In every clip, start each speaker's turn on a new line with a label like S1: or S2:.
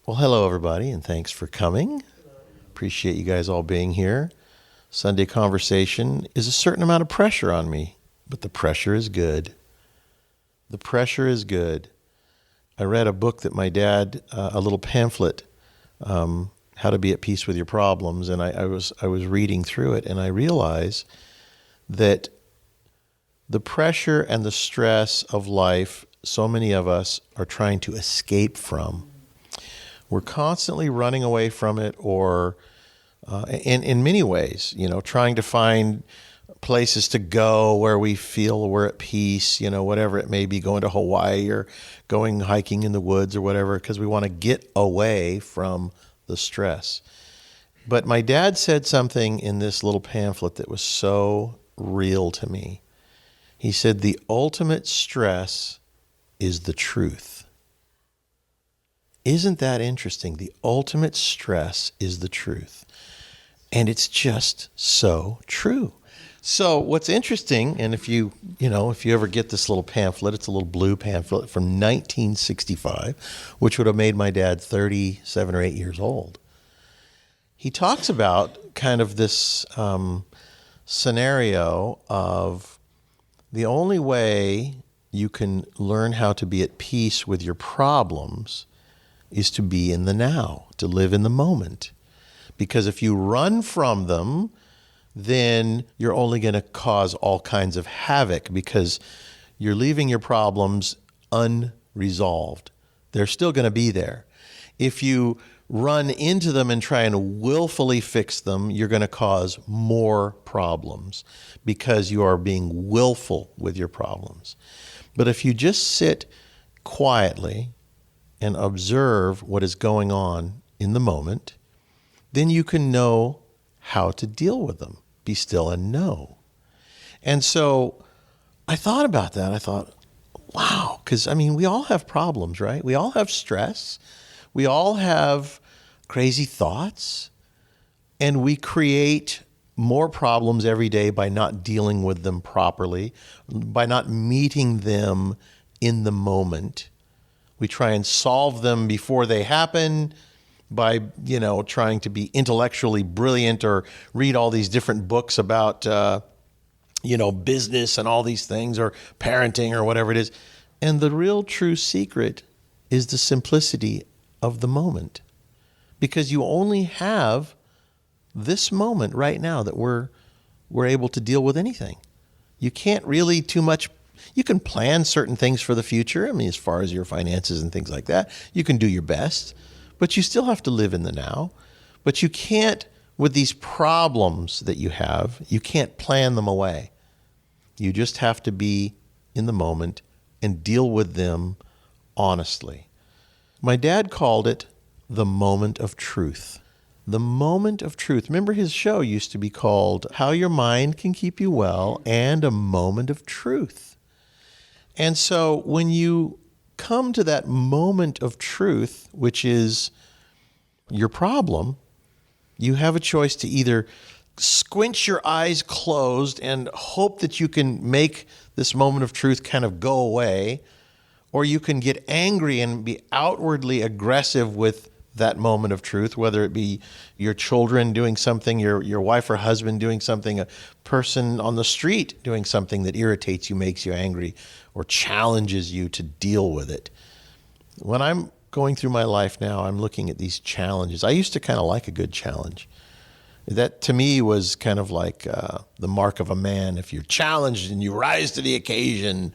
S1: Well, hello, everybody, and thanks for coming. Appreciate you guys all being here. Sunday conversation is a certain amount of pressure on me, but the pressure is good. The pressure is good. I read a book that my dad, a little pamphlet, How to Be at Peace with Your Problems, and I was reading through it, and I realized that the pressure and the stress of life, so many of us are trying to escape from. We're constantly running away from it, or in many ways, trying to find places to go where we feel we're at peace, whatever it may be, going to Hawaii or going hiking in the woods or whatever, because we want to get away from the stress. But my dad said something in this little pamphlet that was so real to me. He said, the ultimate stress is the truth. Isn't that interesting? The ultimate stress is the truth. And it's just so true. So what's interesting, and if you ever get this little pamphlet, it's a little blue pamphlet from 1965, which would have made my dad 37 or 8 years old. He talks about kind of this scenario of the only way you can learn how to be at peace with your problems is to be in the now, to live in the moment. Because if you run from them, then you're only going to cause all kinds of havoc because you're leaving your problems unresolved. They're still going to be there. If you run into them and try and willfully fix them, you're going to cause more problems because you are being willful with your problems. But if you just sit quietly and observe what is going on in the moment, then you can know how to deal with them. Be still and know. And so I thought about that. I thought, wow, because we all have problems, right? We all have stress. We all have crazy thoughts. And we create more problems every day by not dealing with them properly, by not meeting them in the moment. We try and solve them before they happen by, trying to be intellectually brilliant or read all these different books about, business and all these things or parenting or whatever it is. And the real true secret is the simplicity of the moment, because you only have this moment right now that we're able to deal with anything. You can't really too much. You can plan certain things for the future. As far as your finances and things like that, you can do your best, but you still have to live in the now. But you can't, with these problems that you have, you can't plan them away. You just have to be in the moment and deal with them honestly. My dad called it the moment of truth. The moment of truth. Remember, his show used to be called How Your Mind Can Keep You Well and A Moment of Truth. And so when you come to that moment of truth, which is your problem, you have a choice to either squinch your eyes closed and hope that you can make this moment of truth kind of go away, or you can get angry and be outwardly aggressive with that moment of truth, whether it be your children doing something, your wife or husband doing something, a person on the street doing something that irritates you, makes you angry, or challenges you to deal with it. When I'm going through my life now, I'm looking at these challenges. I used to kind of like a good challenge. That to me was kind of like the mark of a man. If you're challenged and you rise to the occasion,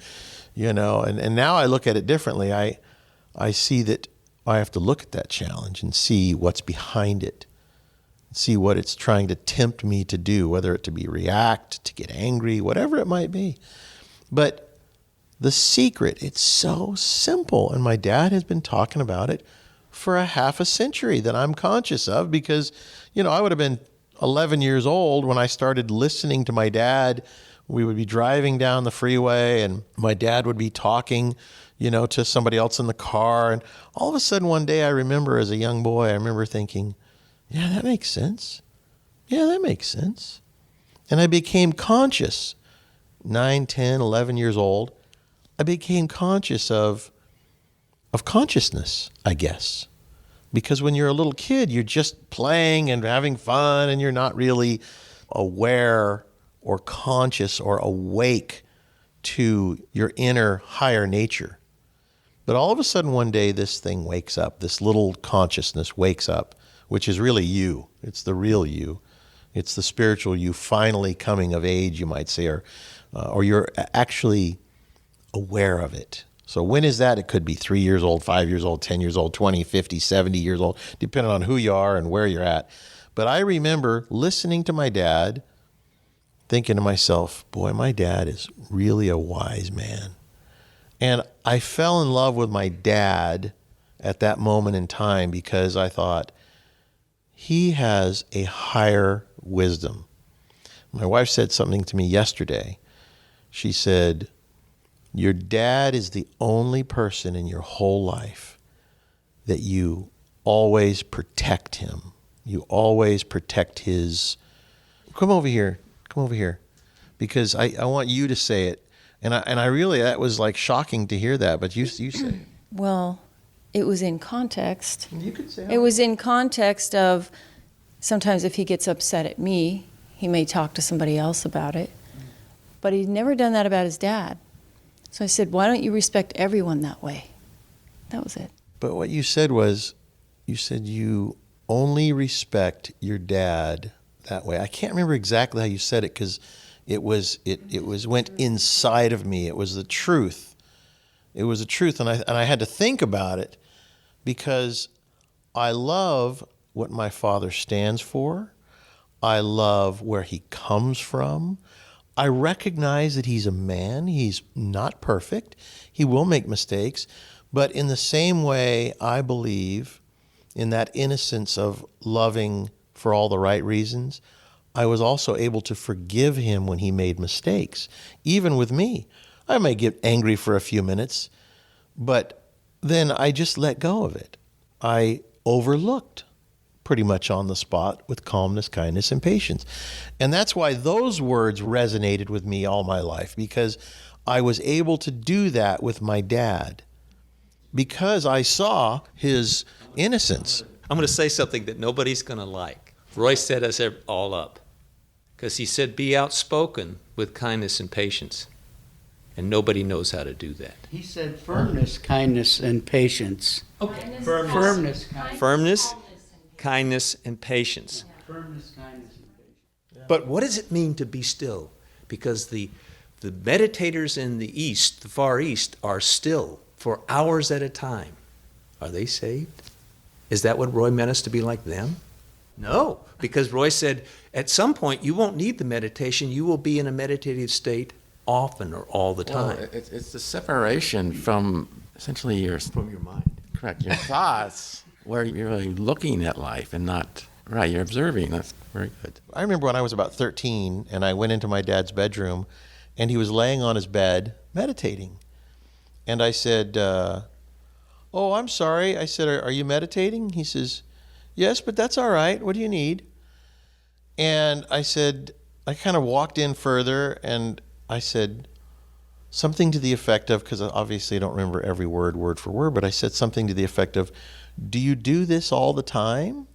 S1: and now I look at it differently. I see that I have to look at that challenge and see what's behind it, see what it's trying to tempt me to do, whether it to be react, to get angry, whatever it might be. But the secret, it's so simple. And my dad has been talking about it for a half a century that I'm conscious of because, I would have been 11 years old when I started listening to my dad. We would be driving down the freeway and my dad would be talking, to somebody else in the car. And all of a sudden one day I remember as a young boy, I remember thinking, yeah, that makes sense. Yeah, that makes sense. And I became conscious, 9, 10, 11 years old. I became conscious of consciousness, I guess. Because when you're a little kid, you're just playing and having fun, and you're not really aware or conscious or awake to your inner higher nature. But all of a sudden one day this thing wakes up, this little consciousness wakes up, which is really you. It's the real you. It's the spiritual you finally coming of age, you might say, or you're actually aware of it. So when is that? It could be 3 years old, 5 years old, 10 years old, 20, 50, 70 years old, depending on who you are and where you're at. But I remember listening to my dad, thinking to myself, boy, my dad is really a wise man. And I fell in love with my dad at that moment in time because I thought, he has a higher wisdom. My wife said something to me yesterday. She said, your dad is the only person in your whole life that you always protect him. You always protect his... Come over here. Because I want you to say it. And I really, that was like shocking to hear that, but you say it.
S2: Well, it was in context.
S1: You could say
S2: it was in context of sometimes if he gets upset at me, he may talk to somebody else about it. But he'd never done that about his dad. So I said, why don't you respect everyone that way? That was it.
S1: But what you said was, you said you only respect your dad that way. I can't remember exactly how you said it because it went inside of me. It was the truth. It was the truth, and I had to think about it because I love what my father stands for. I love where he comes from. I recognize that he's a man. He's not perfect. He will make mistakes. But in the same way, I believe in that innocence of loving for all the right reasons, I was also able to forgive him when he made mistakes, even with me. I may get angry for a few minutes, but then I just let go of it. I overlooked pretty much on the spot with calmness, kindness, and patience. And that's why those words resonated with me all my life, because I was able to do that with my dad because I saw his innocence.
S3: I'm going to say something that nobody's going to like. Roy set us all up because he said, be outspoken with kindness and patience. And nobody knows how to do that.
S4: He said firmness, kindness, and patience.
S3: Okay.
S4: Firmness,
S3: kindness, and patience.
S4: Firmness, kindness, and patience.
S3: But what does it mean to be still? Because the meditators in the East, the Far East, are still for hours at a time. Are they saved? Is that what Roy meant us to be like them? No, because Roy said, at some point you won't need the meditation. You will be in a meditative state often or all the time.
S5: Well, it's the separation from essentially your
S3: mind.
S5: Correct, your thoughts, where you're really looking at life and not, right, you're observing. That's very good.
S1: I remember when I was about 13 and I went into my dad's bedroom and he was laying on his bed meditating. And I said, oh, I'm sorry. I said, are you meditating? He says, yes, but that's all right. What do you need? And I said, I kind of walked in further and I said something to the effect of, because obviously I don't remember every word for word, but I said something to the effect of, do you do this all the time?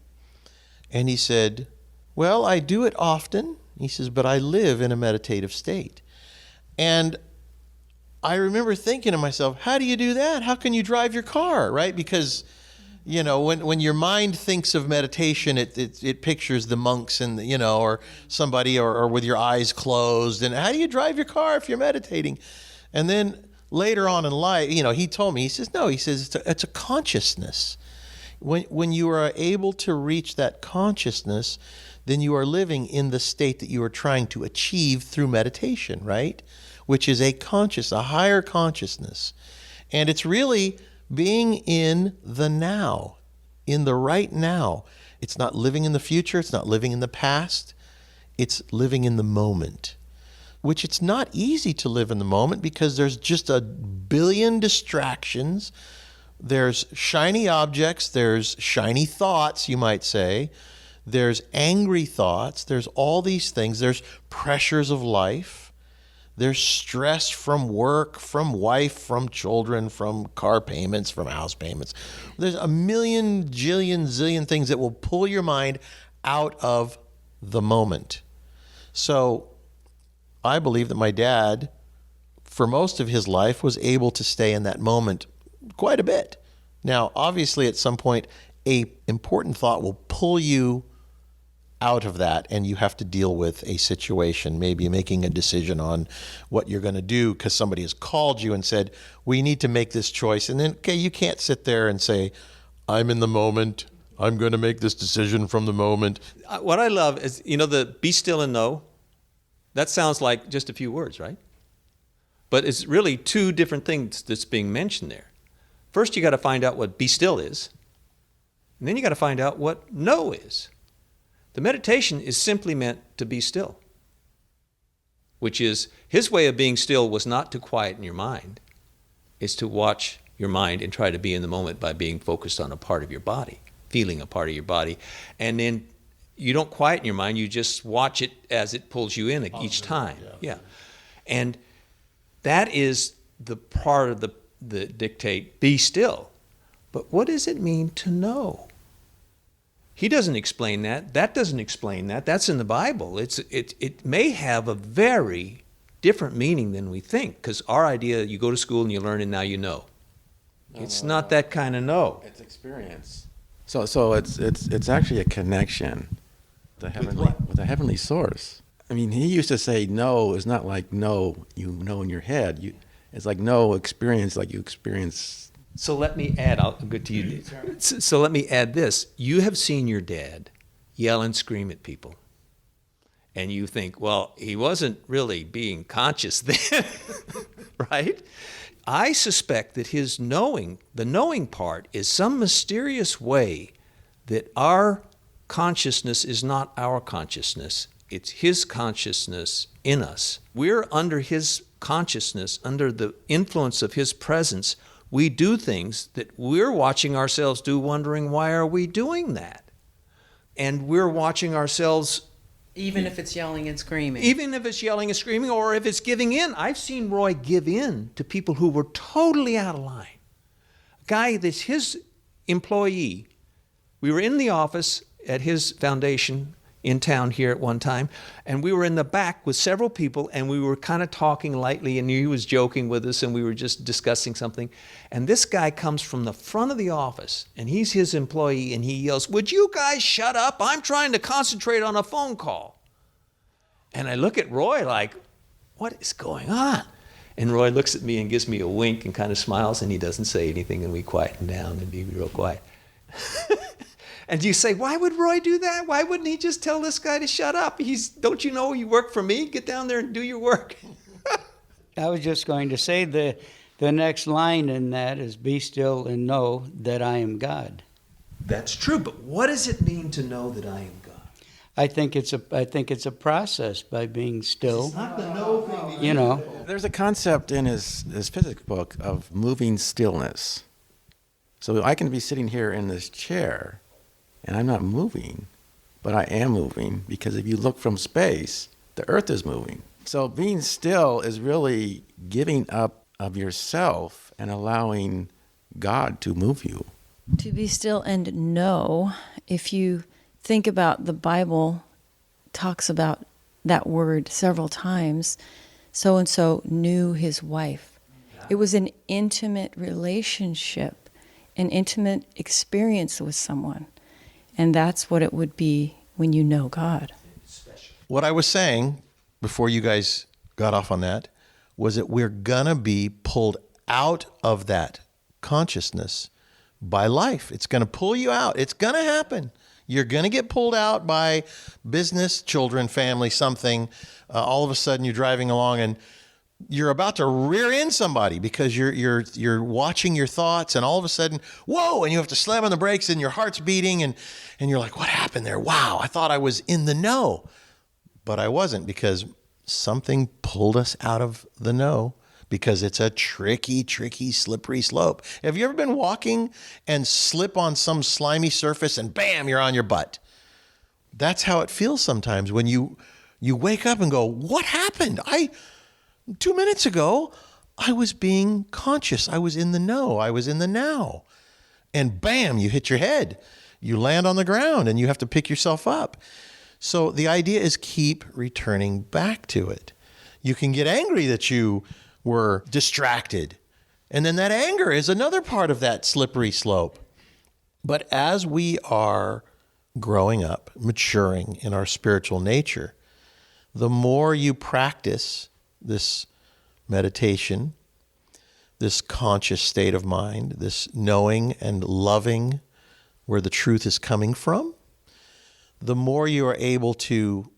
S1: And he said, well, I do it often. He says, but I live in a meditative state. And I remember thinking to myself, how do you do that? How can you drive your car, right? Because, you know, when your mind thinks of meditation, it pictures the monks and, you know, or somebody or with your eyes closed. And how do you drive your car if you're meditating? And then later on in life, you know, he told me, he says, no, he says, it's a consciousness. When you are able to reach that consciousness, then you are living in the state that you are trying to achieve through meditation, right? Which is a higher consciousness. And it's really being in the now, in the right now. It's not living in the future. It's not living in the past. It's living in the moment, which it's not easy to live in the moment because there's just a billion distractions. There's shiny objects. There's shiny thoughts, you might say. There's angry thoughts. There's all these things. There's pressures of life. There's stress from work, from wife, from children, from car payments, from house payments. There's a million, jillion, zillion things that will pull your mind out of the moment. So I believe that my dad, for most of his life, was able to stay in that moment quite a bit. Now, obviously, at some point, a important thought will pull you out of that, and you have to deal with a situation, maybe making a decision on what you're going to do because somebody has called you and said, we need to make this choice. And then, okay, you can't sit there and say, I'm in the moment. I'm going to make this decision from the moment.
S3: What I love is, the be still and know. That sounds like just a few words, right? But it's really two different things that's being mentioned there. First, you got to find out what be still is. And then you got to find out what know is. The meditation is simply meant to be still, which is his way of being still was not to quieten your mind. It's to watch your mind and try to be in the moment by being focused on a part of your body, feeling a part of your body. And then you don't quieten your mind, you just watch it as it pulls you in each time. Yeah. And that is the part of the dictate, be still. But what does it mean to know? He doesn't explain that. That doesn't explain that. That's in the Bible. It may have a very different meaning than we think, because our idea, you go to school and you learn and now you know. It's not that kind of know.
S5: It's experience. So it's actually a connection with a heavenly source. I mean, he used to say no is not like no, you know in your head. It's like no experience, like you experience.
S3: So let me add, I'll go to you. So let me add this. You have seen your dad yell and scream at people. And you think, well, he wasn't really being conscious then, right? I suspect that his knowing, the knowing part, is some mysterious way that our consciousness is not our consciousness. It's his consciousness in us. We're under his consciousness, under the influence of his presence. We do things that we're watching ourselves do, wondering, why are we doing that? And we're watching ourselves.
S6: Even if it's yelling and screaming.
S3: Even if it's yelling and screaming, or if it's giving in. I've seen Roy give in to people who were totally out of line. A guy that's his employee. We were in the office at his foundation in town here at one time, and we were in the back with several people, and we were kind of talking lightly, and he was joking with us, and we were just discussing something. And this guy comes from the front of the office, and he's his employee, and he yells, "Would you guys shut up? I'm trying to concentrate on a phone call." And I look at Roy like, what is going on? And Roy looks at me and gives me a wink and kind of smiles, and he doesn't say anything, and we quieten down and be real quiet. And you say, why would Roy do that? Why wouldn't he just tell this guy to shut up? Don't you know you work for me? Get down there and do your work.
S4: I was just going to say the next line in that is, be still and know that I am God.
S3: That's true, but what does it mean to know that I am God?
S4: I think it's a process by being still.
S3: It's not the know thing.
S5: There's a concept in his physics book of moving stillness. So I can be sitting here in this chair, and I'm not moving, but I am moving, because if you look from space, the Earth is moving. So being still is really giving up of yourself and allowing God to move you.
S2: To be still and know, if you think about the Bible talks about that word several times. So-and-so knew his wife. It was an intimate relationship, an intimate experience with someone. And that's what it would be when you know God.
S1: What I was saying before you guys got off on that was that we're going to be pulled out of that consciousness by life. It's going to pull you out. It's going to happen. You're going to get pulled out by business, children, family, something. All of a sudden you're driving along and you're about to rear end somebody because you're watching your thoughts, and all of a sudden, whoa, and you have to slam on the brakes and your heart's beating and you're like, what happened there? Wow, I thought I was in the know, but I wasn't, because something pulled us out of the know, because it's a tricky, slippery slope. Have you ever been walking and slip on some slimy surface and bam, you're on your butt? That's how it feels sometimes when you wake up and go, what happened? 2 minutes ago, I was being conscious. I was in the know. I was in the now. And bam, you hit your head. You land on the ground and you have to pick yourself up. So the idea is keep returning back to it. You can get angry that you were distracted. And then that anger is another part of that slippery slope. But as we are growing up, maturing in our spiritual nature, the more you practice this meditation, this conscious state of mind, this knowing and loving where the truth is coming from, the more you are able to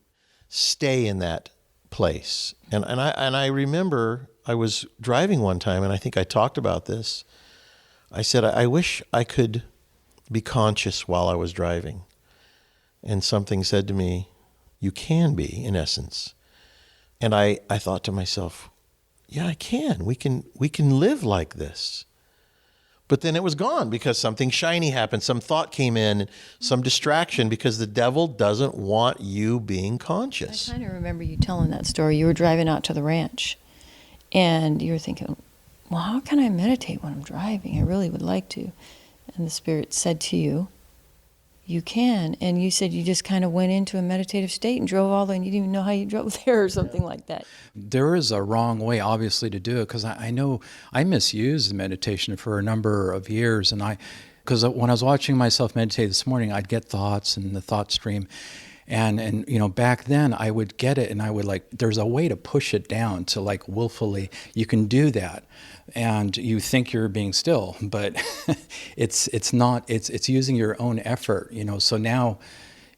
S1: stay in that place. And I remember I was driving one time, and I think I talked about this. I said, I wish I could be conscious while I was driving. And something said to me, you can be, in essence. And I thought to myself, yeah, I can. We can live like this. But then it was gone because something shiny happened. Some thought came in, some distraction, because the devil doesn't want you being conscious.
S2: I kind of remember you telling that story. You were driving out to the ranch, and you were thinking, well, how can I meditate when I'm driving? I really would like to. And the Spirit said to you, you can. And you said you just kind of went into a meditative state and drove all the way, and you didn't even know how you drove there or something like that.
S7: There is a wrong way, obviously, to do it, because I know I misused meditation for a number of years. And because when I was watching myself meditate this morning, I'd get thoughts in the thought stream. And you know, back then I would get it and I would there's a way to push it down to willfully, you can do that. And you think you're being still, but it's not, it's using your own effort, you know. So now,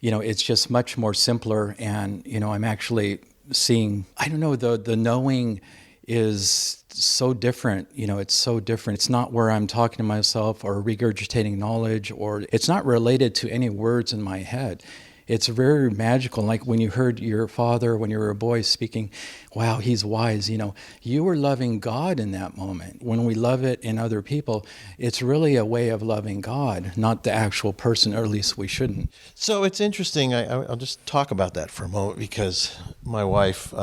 S7: you know, it's just much more simpler. And, you know, I'm actually seeing, I don't know, the knowing is so different, you know, it's so different. It's not where I'm talking to myself or regurgitating knowledge, or it's not related to any words in my head. It's very magical. Like when you heard your father, when you were a boy, speaking, wow, he's wise. You know, you were loving God in that moment. When we love it in other people, it's really a way of loving God, not the actual person, or at least we shouldn't.
S1: So it's interesting. I'll just talk about that for a moment, because my wife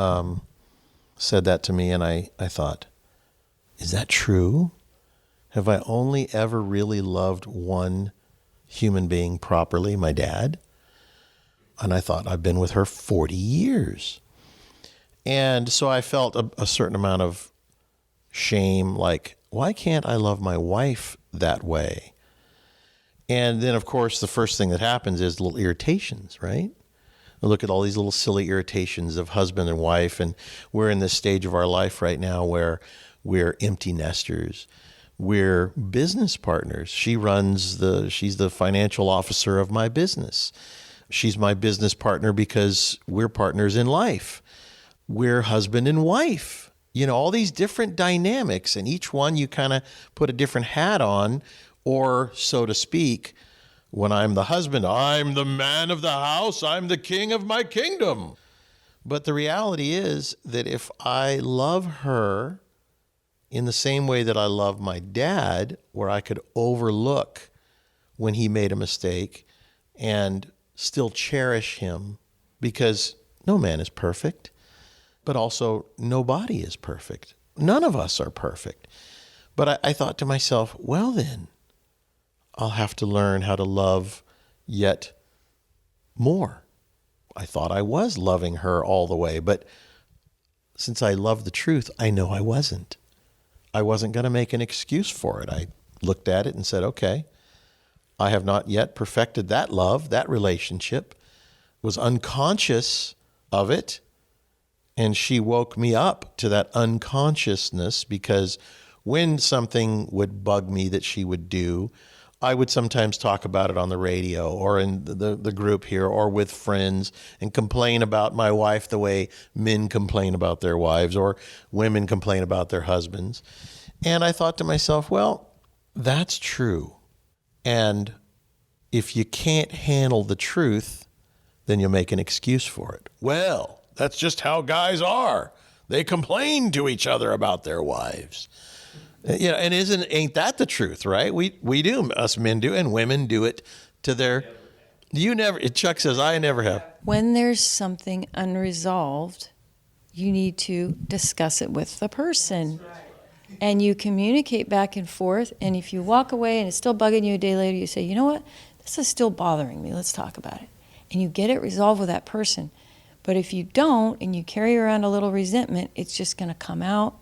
S1: said that to me, and I thought, is that true? Have I only ever really loved one human being properly, my dad? And I thought, I've been with her 40 years. And so I felt a certain amount of shame, like, why can't I love my wife that way? And then, of course, the first thing that happens is little irritations, right? I look at all these little silly irritations of husband and wife, and we're in this stage of our life right now where we're empty nesters. We're business partners. She's the financial officer of my business. She's my business partner because we're partners in life. We're husband and wife. You know, all these different dynamics, and each one you kind of put a different hat on, or so to speak, when I'm the husband, I'm the man of the house, I'm the king of my kingdom. But the reality is that if I love her in the same way that I love my dad, where I could overlook when he made a mistake and still cherish him, because no man is perfect, but also nobody is perfect. None of us are perfect. But I thought to myself, well then, I'll have to learn how to love yet more. I thought I was loving her all the way, but since I love the truth, I know I wasn't. I wasn't going to make an excuse for it. I looked at it and said, okay, I have not yet perfected that love, that relationship, was unconscious of it. And she woke me up to that unconsciousness, because when something would bug me that she would do, I would sometimes talk about it on the radio or in the group here or with friends and complain about my wife the way men complain about their wives or women complain about their husbands. And I thought to myself, well, that's true. And if you can't handle the truth, then you'll make an excuse for it. Well, that's just how guys are. They complain to each other about their wives. You know, and ain't that the truth, right? We do, us men do, and women do it to their. Chuck says, I never have.
S2: When there's something unresolved, you need to discuss it with the person. And you communicate back and forth. And if you walk away and it's still bugging you a day later, you say, you know what? This is still bothering me. Let's talk about it. And you get it resolved with that person. But if you don't and you carry around a little resentment, it's just going to come out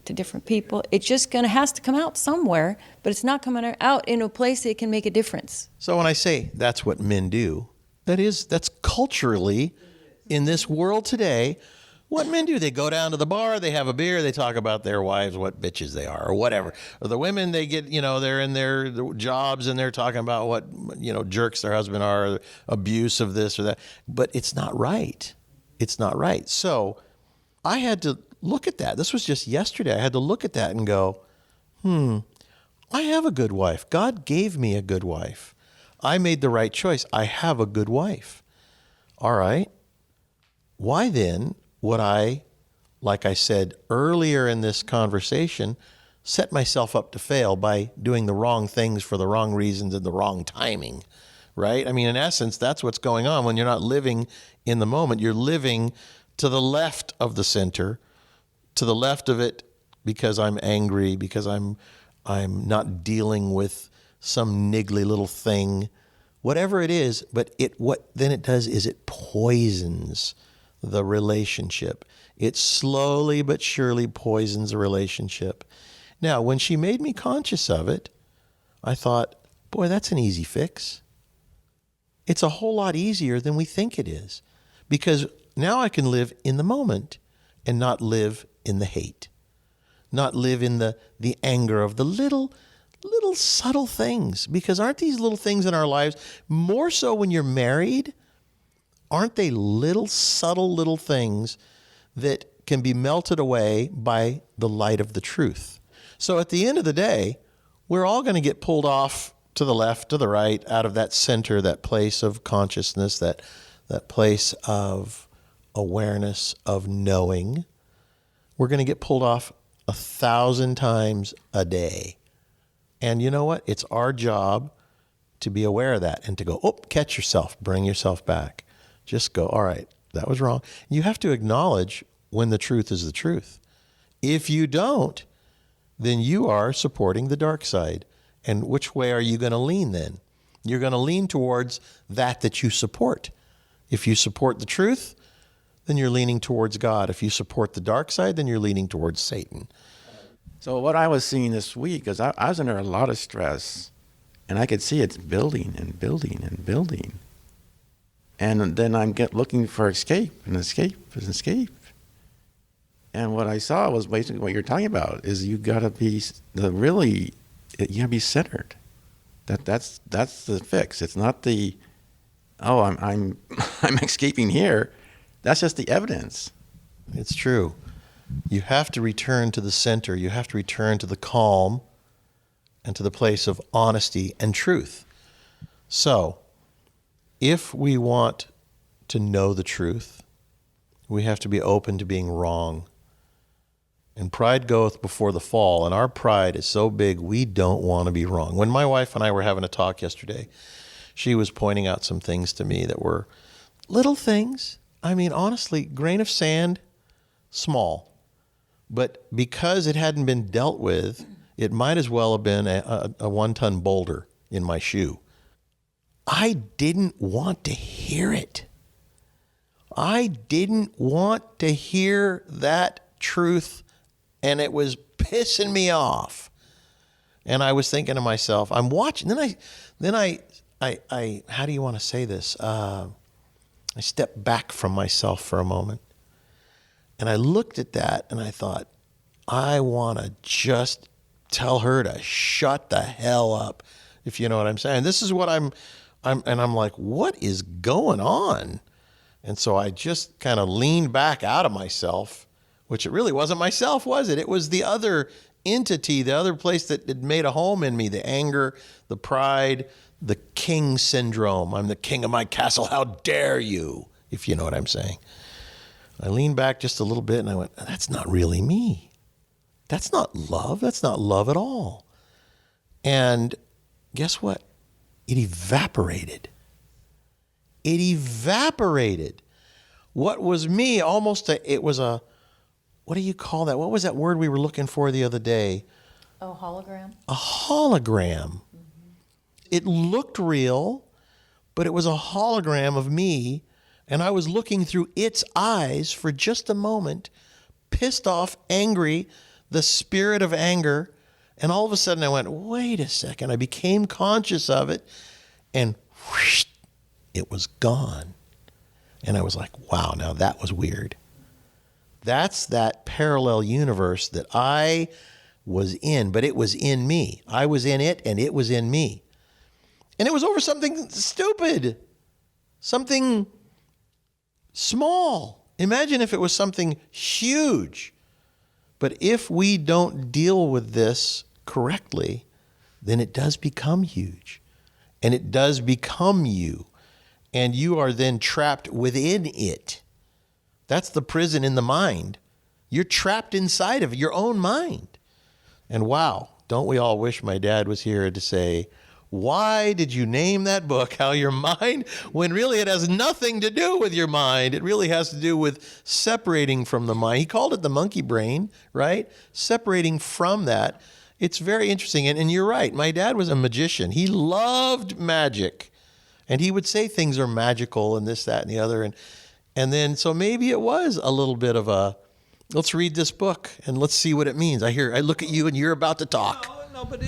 S2: to different people. It's just going to has to come out somewhere, but it's not coming out in a place that can make a difference.
S1: So when I say that's what men do, that's culturally in this world today what men do. They go down to the bar, they have a beer, they talk about their wives, what bitches they are, or whatever. Or the women, they get, they're in their jobs and they're talking about what, jerks their husband are, abuse of this or that. But it's not right. It's not right. So I had to look at that. This was just yesterday. I had to look at that and go, I have a good wife. God gave me a good wife. I made the right choice. I have a good wife. All right. Why then would I, like I said earlier in this conversation, set myself up to fail by doing the wrong things for the wrong reasons and the wrong timing, right? I mean, in essence, that's what's going on when you're not living in the moment. You're living to the left of the center, to the left of it because I'm angry, because I'm not dealing with some niggly little thing, whatever it is. But what then it does is it poisons the relationship. It slowly but surely poisons the relationship. Now, when she made me conscious of it, I thought, boy, that's an easy fix. It's a whole lot easier than we think it is, because now I can live in the moment and not live in the hate, not live in the anger of the little subtle things. Because aren't these little things in our lives, more so when you're married, aren't they little subtle little things that can be melted away by the light of the truth? So at the end of the day, we're all going to get pulled off to the left, to the right, out of that center, that place of consciousness, that place of awareness, of knowing. We're going to get pulled off 1,000 times a day. And you know what? It's our job to be aware of that and to go, catch yourself, bring yourself back. Just go, all right, that was wrong. You have to acknowledge when the truth is the truth. If you don't, then you are supporting the dark side. And which way are you going to lean then? You're going to lean towards that you support. If you support the truth, then you're leaning towards God. If you support the dark side, then you're leaning towards Satan.
S5: So what I was seeing this week is I was under a lot of stress, and I could see it's building and building and building. And then I'm looking for escape. And what I saw was basically what you're talking about, is you got to be you got to be centered. That's the fix. It's not I'm escaping here. That's just the evidence.
S1: It's true. You have to return to the center. You have to return to the calm and to the place of honesty and truth. So, if we want to know the truth, we have to be open to being wrong. And pride goeth before the fall, and our pride is so big we don't want to be wrong. When my wife and I were having a talk yesterday, she was pointing out some things to me that were little things. I mean, honestly, grain of sand, small. But because it hadn't been dealt with, it might as well have been a 1-ton boulder in my shoe. I didn't want to hear it. I didn't want to hear that truth, and it was pissing me off. And I was thinking to myself, I'm watching. Then I how do you want to say this? I stepped back from myself for a moment, and I looked at that, and I thought, I want to just tell her to shut the hell up, if you know what I'm saying. This is what I'm like, what is going on? And so I just kind of leaned back out of myself, which it really wasn't myself, was it? It was the other entity, the other place that had made a home in me, the anger, the pride, the king syndrome. I'm the king of my castle. How dare you, if you know what I'm saying. I leaned back just a little bit and I went, that's not really me. That's not love. That's not love at all. And guess what? It evaporated. It evaporated. what was me it was a, what do you call that? What was that word we were looking for the other day?
S2: Oh, hologram?
S1: A hologram. It looked real, but it was a hologram of me, and I was looking through its eyes for just a moment, pissed off, angry, the spirit of anger, and all of a sudden I went, wait a second. I became conscious of it, and whoosh, it was gone. And I was like, wow, now that was weird. That's that parallel universe that I was in, but it was in me. I was in it, and it was in me. And it was over something stupid, something small. Imagine if it was something huge. But if we don't deal with this correctly, then it does become huge. And it does become you. And you are then trapped within it. That's the prison in the mind. You're trapped inside of your own mind. And wow, don't we all wish my dad was here to say, why did you name that book How Your Mind, when really it has nothing to do with your mind? It really has to do with separating from the mind. He called it the monkey brain, right? Separating from that. It's very interesting. And you're right. My dad was a magician. He loved magic. And he would say things are magical and this, that, and the other. And then, so maybe it was a little bit of a, let's read this book and let's see what it means. I look at you and you're about to talk.
S3: No, but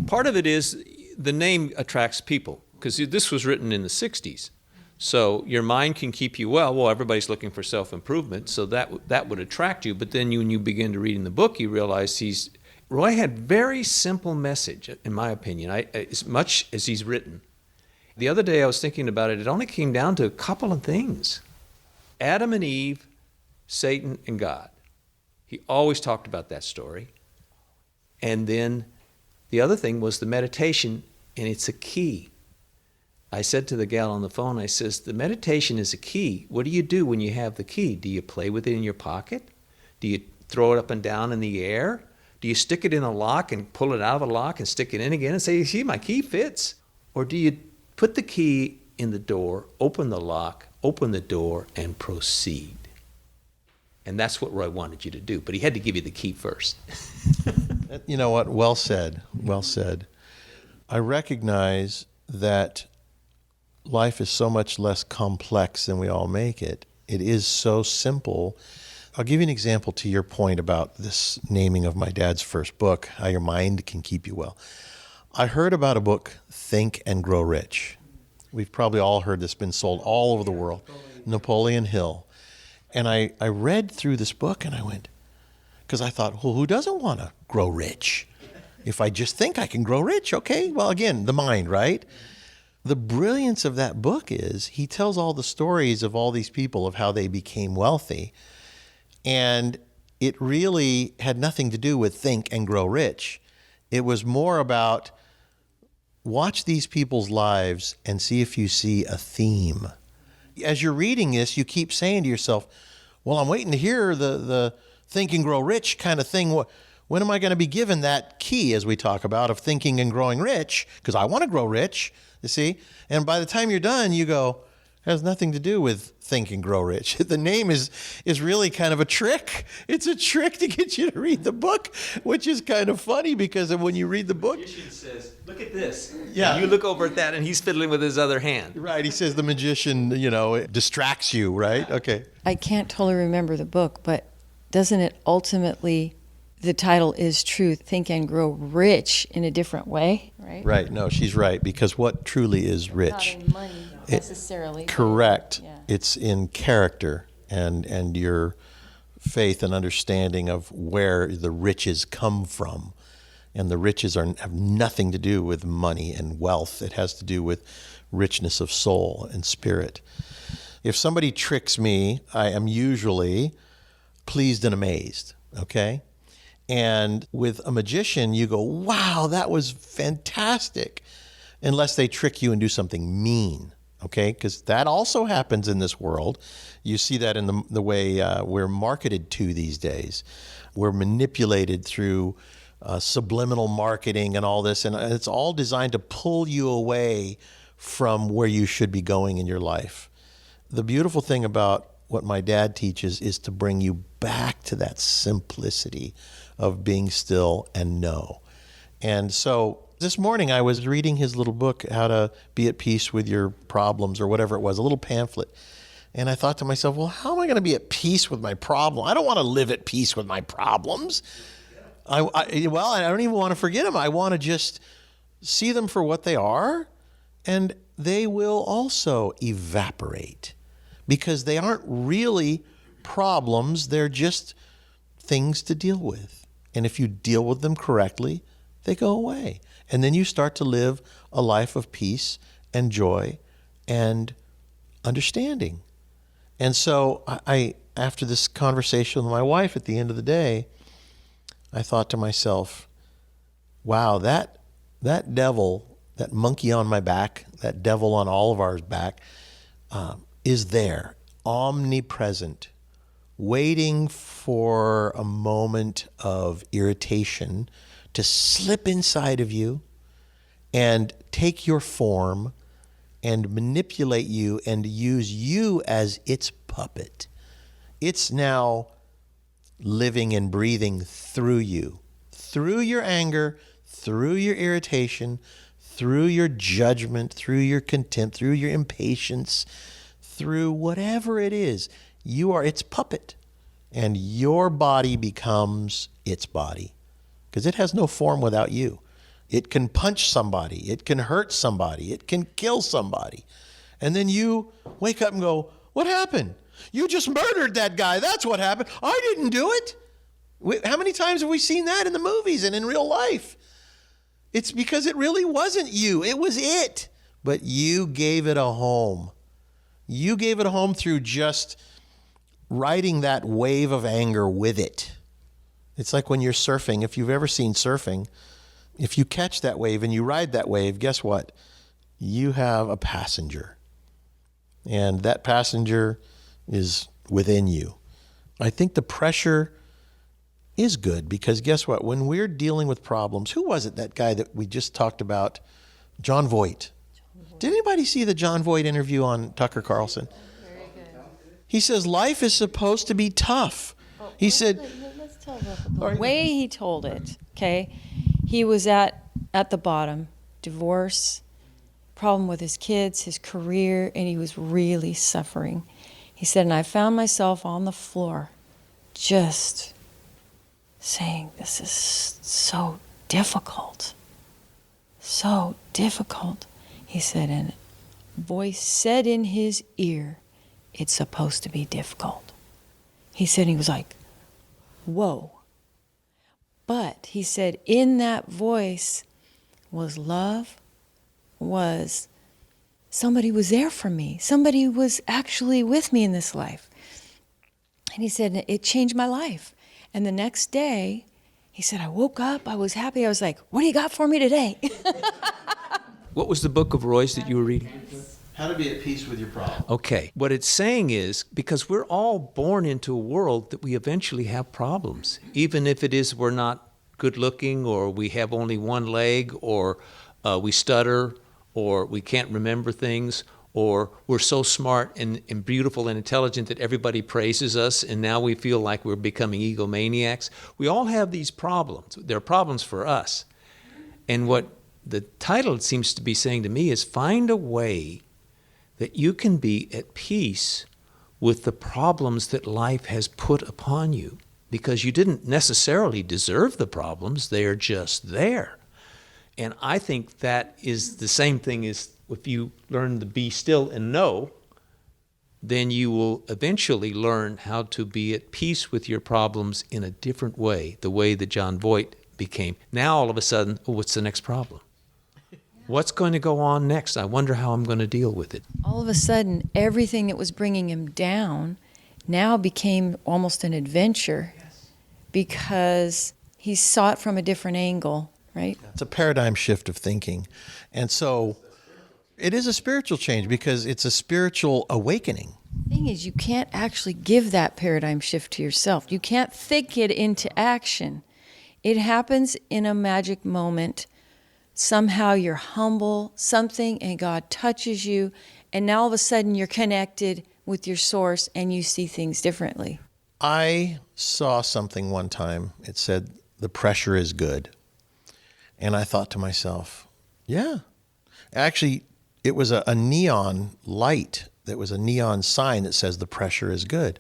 S3: part of it is the name attracts people, because this was written in the 60s. So your mind can keep you well. Well, everybody's looking for self-improvement, so that would attract you. But then when you begin to reading the book, you realize Roy had very simple message, in my opinion, as much as he's written. The other day I was thinking about it. It only came down to a couple of things. Adam and Eve, Satan and God. He always talked about that story. And then the other thing was the meditation, and it's a key. I said to the gal on the phone, I says, the meditation is a key. What do you do when you have the key? Do you play with it in your pocket? Do you throw it up and down in the air? Do you stick it in a lock and pull it out of the lock and stick it in again and say, see, my key fits? Or do you put the key in the door, open the lock, open the door, and proceed? And that's what Roy wanted you to do. But he had to give you the key first.
S1: You know what? Well said. Well said. I recognize that life is so much less complex than we all make it. It is so simple. I'll give you an example to your point about this naming of my dad's first book, How Your Mind Can Keep You Well. I heard about a book, Think and Grow Rich. We've probably all heard this, been sold all over the world. Napoleon Hill. And I read through this book and I went, because I thought, well, who doesn't want to grow rich? If I just think I can grow rich, okay. Well, again, the mind, right? The brilliance of that book is he tells all the stories of all these people of how they became wealthy. And it really had nothing to do with think and grow rich. It was more about watch these people's lives and see if you see a theme. As you're reading this, you keep saying to yourself, well, I'm waiting to hear the think and grow rich kind of thing. When am I going to be given that key, as we talk about, of thinking and growing rich? Because I want to grow rich, you see? And by the time you're done, you go, it has nothing to do with think and grow rich. The name is really kind of a trick. It's a trick to get you to read the book, which is kind of funny because when you read the book...
S3: The magician says, look at this.
S1: Yeah.
S3: And you look over at that and he's fiddling with his other hand.
S1: Right, he says the magician, it distracts you, right? Okay.
S2: I can't totally remember the book, but doesn't it ultimately, the title is true, Think and Grow Rich in a different way, right?
S1: Right, no, she's right, because what truly is rich?
S2: Not in money necessarily.
S1: Correct.
S2: Yeah.
S1: It's in character and your faith and understanding of where the riches come from. And the riches have nothing to do with money and wealth. It has to do with richness of soul and spirit. If somebody tricks me, I am usually pleased and amazed, okay? And with a magician, you go, wow, that was fantastic, unless they trick you and do something mean, okay? Because that also happens in this world. You see that in the way we're marketed to these days. We're manipulated through subliminal marketing and all this, and it's all designed to pull you away from where you should be going in your life. The beautiful thing about what my dad teaches is to bring you back to that simplicity of being still and know. And so this morning I was reading his little book, How to Be at Peace with Your Problems, or whatever it was, a little pamphlet. And I thought to myself, well, how am I going to be at peace with my problem? I don't want to live at peace with my problems. I don't even want to forget them. I want to just see them for what they are, and they will also evaporate because they aren't really problems. They're just things to deal with. And if you deal with them correctly, they go away. And then you start to live a life of peace and joy and understanding. And so I after this conversation with my wife at the end of the day, I thought to myself, wow, that devil, that monkey on my back, that devil on all of ours back, is there, omnipresent, waiting for a moment of irritation to slip inside of you and take your form and manipulate you and use you as its puppet. It's now living and breathing through you, through your anger, through your irritation, through your judgment, through your contempt, through your impatience, through whatever it is. You are its puppet, and your body becomes its body because it has no form without you. It can punch somebody, it can hurt somebody, it can kill somebody. And then you wake up and go, what happened? You just murdered that guy. That's what happened. I didn't do it. How many times have we seen that in the movies and in real life? It's because it really wasn't you. It was it. But you gave it a home. You gave it a home through just riding that wave of anger with it. It's like when you're surfing. If you've ever seen surfing, if you catch that wave and you ride that wave, guess what? You have a passenger. And that passenger is within you. I think the pressure is good because guess what? When we're dealing with problems, who was it, that guy that we just talked about? Jon Voight. Did anybody see the Jon Voight interview on Tucker Carlson?
S2: Very good.
S1: He says life is supposed to be tough. He said,
S2: let's tell the way he told it, okay? He was at the bottom, divorce, problem with his kids, his career, and he was really suffering. He said, and I found myself on the floor just saying, this is so difficult. So difficult. He said, and a voice said in his ear, it's supposed to be difficult. He said, he was like, whoa. But he said, in that voice was love, was somebody was there for me. Somebody was actually with me in this life. And he said, it changed my life. And the next day, he said, I woke up, I was happy. I was like, what do you got for me today?
S3: What was the book of Roy's that you were reading?
S1: how to be at peace with your problem.
S3: Okay. What it's saying is, because we're all born into a world that we eventually have problems, even if it is we're not good looking, or we have only one leg, or we stutter, or we can't remember things, or we're so smart and beautiful and intelligent that everybody praises us, and now we feel like we're becoming egomaniacs. We all have these problems. They're problems for us. And what the title seems to be saying to me is, find a way that you can be at peace with the problems that life has put upon you, because you didn't necessarily deserve the problems. They are just there. And I think that is the same thing as if you learn to be still and know, then you will eventually learn how to be at peace with your problems in a different way, the way that Jon Voight became. Now all of a sudden, oh, what's the next problem? What's going to go on next? I wonder how I'm going to deal with it.
S2: All of a sudden, everything that was bringing him down now became almost an adventure, because he saw it from a different angle, right?
S1: It's a paradigm shift of thinking. And so it is a spiritual change, because it's a spiritual awakening.
S2: The thing is, you can't actually give that paradigm shift to yourself. You can't think it into action. It happens in a magic moment. Somehow you're humble, something, and God touches you, and now all of a sudden you're connected with your source and you see things differently.
S1: I saw something one time. It said, the pressure is good. And I thought to myself, yeah. Actually, it was a neon light. That was a neon sign that says the pressure is good.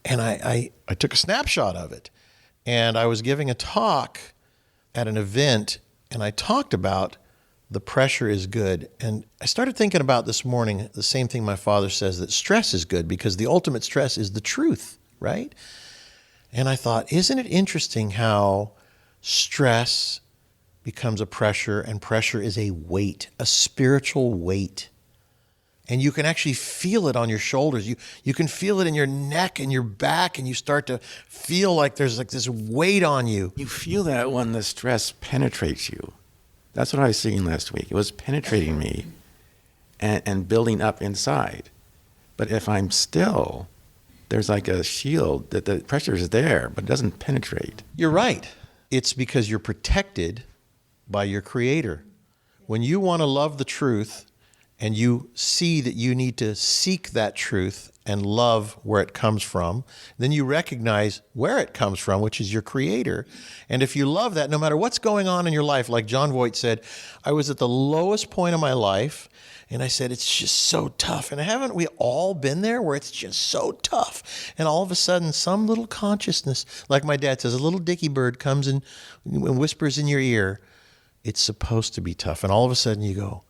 S1: And I took a snapshot of it. And I was giving a talk at an event, and I talked about the pressure is good. And I started thinking about this morning, the same thing my father says, that stress is good, because the ultimate stress is the truth, right? And I thought, isn't it interesting how stress becomes a pressure, and pressure is a weight, a spiritual weight. And you can actually feel it on your shoulders. You can feel it in your neck and your back, and you start to feel like there's like this weight on you.
S5: You feel that when the stress penetrates you. That's what I was seeing last week. It was penetrating me and building up inside. But if I'm still, there's like a shield that the pressure is there, but it doesn't penetrate.
S1: You're right. It's because you're protected by your Creator. When you want to love the truth and you see that you need to seek that truth and love where it comes from, then you recognize where it comes from, which is your Creator. And if you love that, no matter what's going on in your life, like John Voight said, I was at the lowest point of my life, and I said, it's just so tough. And haven't we all been there where it's just so tough? And all of a sudden, some little consciousness, like my dad says, a little dicky bird comes and whispers in your ear, it's supposed to be tough. And all of a sudden you go,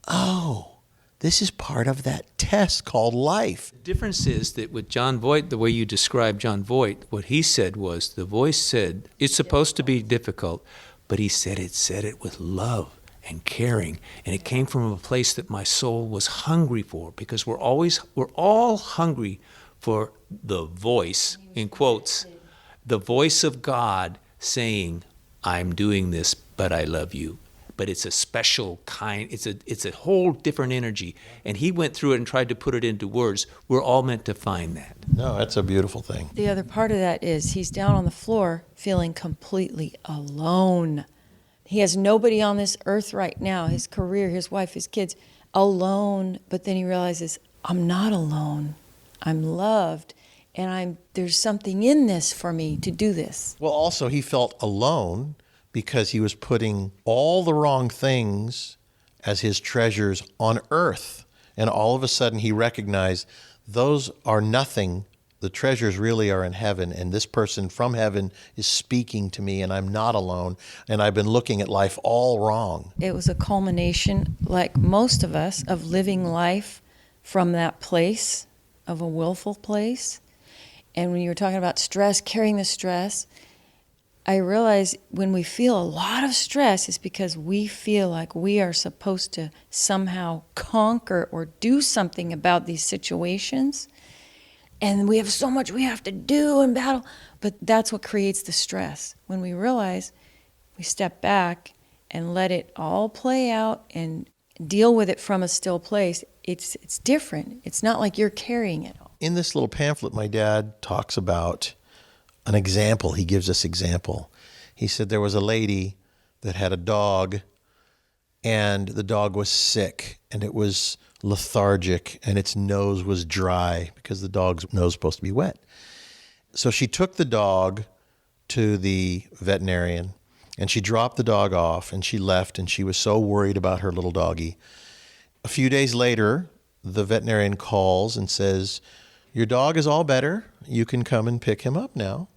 S1: oh, this is part of that test called life.
S3: The difference is that with John Voight, the way you described John Voight, what he said was, the voice said, it's supposed to be difficult, but he said it with love and caring, and it came from a place that my soul was hungry for, because we're all hungry for the voice, in quotes, the voice of God saying, I'm doing this, but I love you. But it's a special kind, it's a whole different energy. And he went through it and tried to put it into words. We're all meant to find that.
S1: No, that's a beautiful thing.
S2: The other part of that is he's down on the floor feeling completely alone. He has nobody on this earth right now, his career, his wife, his kids, alone. But then he realizes, I'm not alone. I'm loved. And there's something in this for me to do this.
S1: Well, also, he felt alone because he was putting all the wrong things as his treasures on earth. And all of a sudden, he recognized those are nothing. The treasures really are in heaven. And this person from heaven is speaking to me, and I'm not alone. And I've been looking at life all wrong.
S2: It was a culmination, like most of us, of living life from that place, of a willful place. And when you were talking about stress, carrying the stress, I realize when we feel a lot of stress, it's because we feel like we are supposed to somehow conquer or do something about these situations. And we have so much we have to do and battle. But that's what creates the stress. When we realize we step back and let it all play out and deal with it from a still place, it's different. It's not like you're carrying it all.
S1: In this little pamphlet, my dad talks about an example. He gives us example. He said there was a lady that had a dog, and the dog was sick, and it was lethargic, and its nose was dry because the dog's nose is supposed to be wet. So she took the dog to the veterinarian, and she dropped the dog off, and she left, and she was so worried about her little doggy. A few days later, the veterinarian calls and says, your dog is all better. You can come and pick him up now.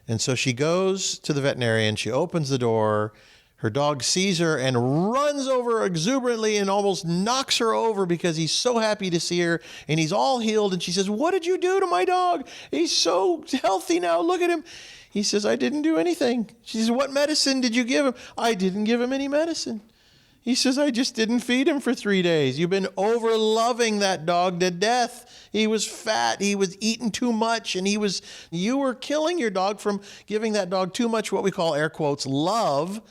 S1: And so she goes to the veterinarian. She opens the door. Her dog sees her and runs over exuberantly and almost knocks her over because he's so happy to see her. And he's all healed. And she says, what did you do to my dog? He's so healthy now. Look at him. He says, I didn't do anything. She says, what medicine did you give him? I didn't give him any medicine. He says, I just didn't feed him for 3 days. You've been over-loving that dog to death. He was fat. He was eating too much. And you were killing your dog from giving that dog too much, what we call, air quotes, love,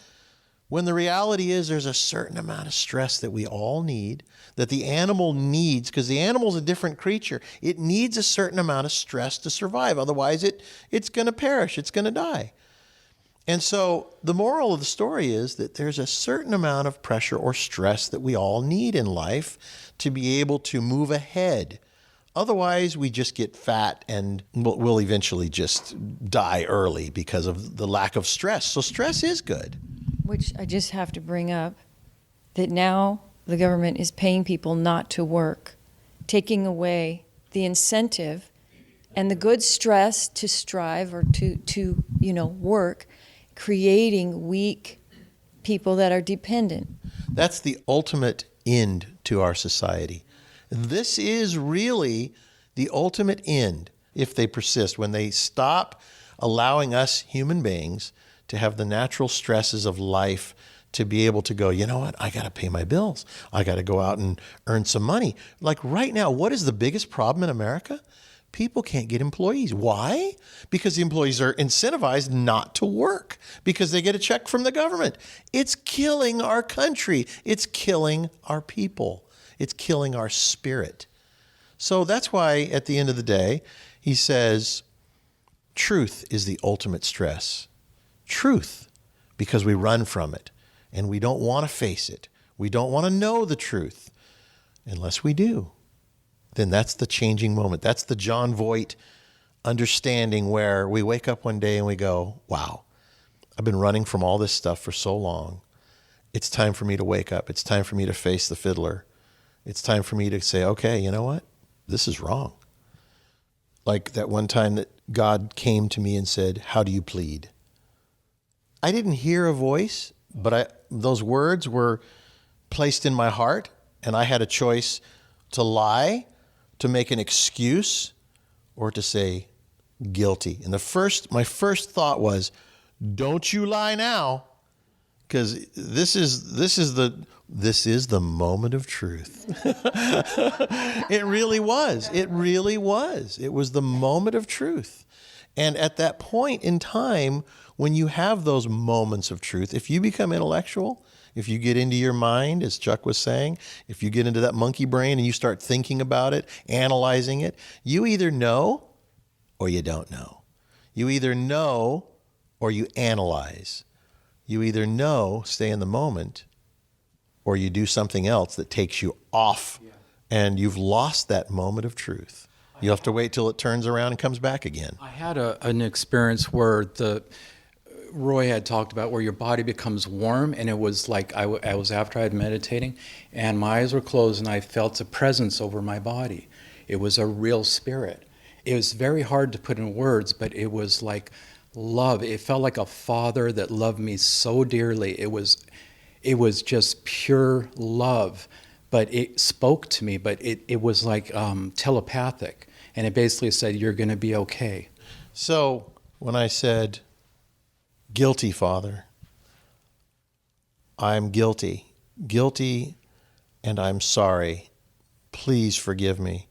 S1: when the reality is there's a certain amount of stress that we all need, that the animal needs, because the animal's a different creature. It needs a certain amount of stress to survive. Otherwise, it's going to perish. It's going to die. And so the moral of the story is that there's a certain amount of pressure or stress that we all need in life to be able to move ahead. Otherwise, we just get fat and we'll eventually just die early because of the lack of stress. So stress is good.
S2: Which I just have to bring up, that now the government is paying people not to work, taking away the incentive and the good stress to strive or to work, creating weak people that are dependent.
S1: That's the ultimate end to our society. This is really the ultimate end if they persist, when they stop allowing us human beings to have the natural stresses of life, to be able to go, you know what, I got to pay my bills. I got to go out and earn some money. Like right now, what is the biggest problem in America? People can't get employees. Why? Because the employees are incentivized not to work because they get a check from the government. It's killing our country. It's killing our people. It's killing our spirit. So that's why at the end of the day, he says, truth is the ultimate stress. Truth, because we run from it and we don't want to face it. We don't want to know the truth. Unless we do, then that's the changing moment. That's the John Voight understanding where we wake up one day and we go, wow, I've been running from all this stuff for so long. It's time for me to wake up. It's time for me to face the fiddler. It's time for me to say, okay, you know what? This is wrong. Like that one time that God came to me and said, how do you plead? I didn't hear a voice, but those words were placed in my heart, and I had a choice to lie, to make an excuse, or to say guilty. And my first thought was, don't you lie now, because this is the moment of truth. It really was. It really was. It was the moment of truth. And at that point in time, when you have those moments of truth, if you become intellectual, if you get into your mind, as Chuck was saying, if you get into that monkey brain and you start thinking about it, analyzing it, you either know or you don't know. You either know or you analyze. You either know, stay in the moment, or you do something else that takes you off, and you've lost that moment of truth. You'll have to wait till it turns around and comes back again.
S7: I had an experience where Roy had talked about where your body becomes warm, and it was like I was after I had meditating, and my eyes were closed, and I felt a presence over my body. It was a real spirit. It was very hard to put in words, but it was like love. It felt like a father that loved me so dearly. It was just pure love, but it spoke to me, but it was like telepathic, and it basically said, you're going to be okay.
S1: So when I said, guilty, Father, I'm guilty, and I'm sorry. Please forgive me.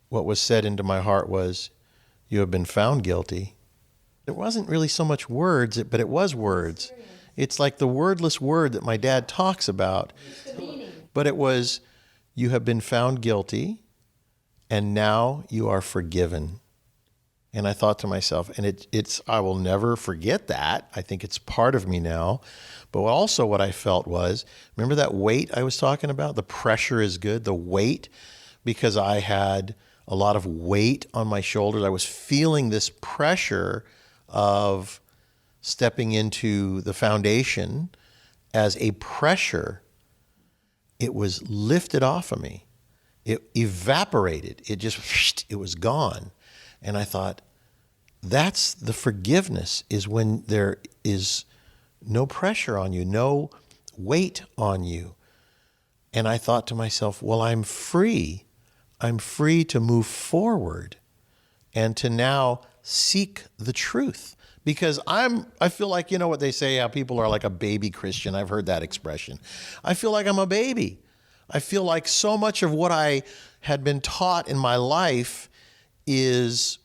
S1: What was said into my heart was, you have been found guilty. It wasn't really so much words, but it was words. It's like the wordless word that my dad talks about. But it was, you have been found guilty, and now you are forgiven. And I thought to myself, and I will never forget that. I think it's part of me now. But also what I felt was, remember that weight I was talking about? The pressure is good, the weight, because I had a lot of weight on my shoulders. I was feeling this pressure of stepping into the foundation as a pressure. It was lifted off of me. It evaporated. It was gone. And I thought, that's the forgiveness, is when there is no pressure on you, no weight on you. And I thought to myself, well, I'm free. I'm free to move forward and to now seek the truth. Because I feel like, you know what they say, how people are like a baby Christian. I've heard that expression. I feel like I'm a baby. I feel like so much of what I had been taught in my life is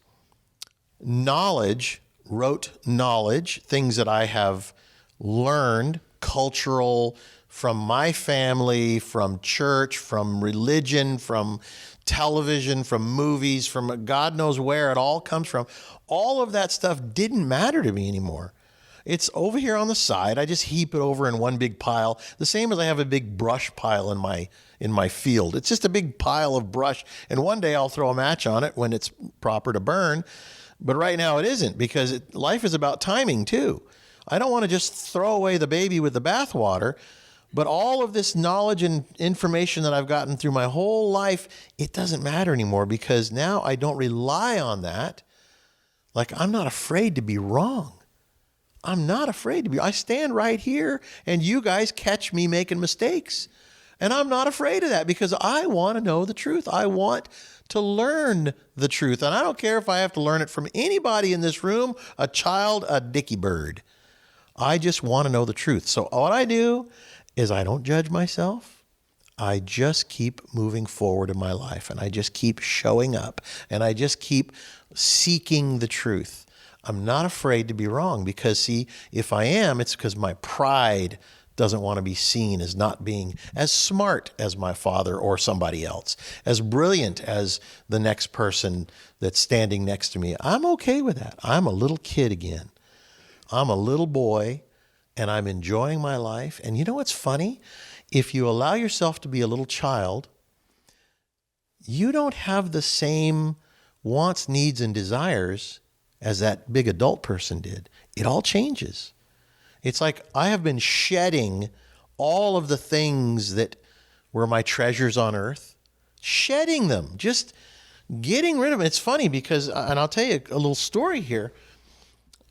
S1: knowledge, rote knowledge, things that I have learned, cultural, from my family, from church, from religion, from television, from movies, from God knows where it all comes from. All of that stuff didn't matter to me anymore. It's over here on the side. I just heap it over in one big pile, the same as I have a big brush pile in my field. It's just a big pile of brush, and one day I'll throw a match on it when it's proper to burn. But right now it isn't, because life is about timing too. I don't want to just throw away the baby with the bathwater, but all of this knowledge and information that I've gotten through my whole life, it doesn't matter anymore, because now I don't rely on that. Like, I'm not afraid to be wrong. I'm not afraid to be. I stand right here and you guys catch me making mistakes. And I'm not afraid of that, because I want to know the truth. I want to learn the truth. And I don't care if I have to learn it from anybody in this room, a child, a dicky bird. I just want to know the truth. So what I do is I don't judge myself. I just keep moving forward in my life, and I just keep showing up, and I just keep seeking the truth. I'm not afraid to be wrong, because see, if I am, it's because my pride doesn't want to be seen as not being as smart as my father or somebody else, as brilliant as the next person that's standing next to me. I'm okay with that. I'm a little kid again. I'm a little boy, and I'm enjoying my life. And you know what's funny? If you allow yourself to be a little child, you don't have the same wants, needs, and desires as that big adult person did. It all changes. It's like I have been shedding all of the things that were my treasures on earth, shedding them, just getting rid of them. It's funny because, and I'll tell you a little story here.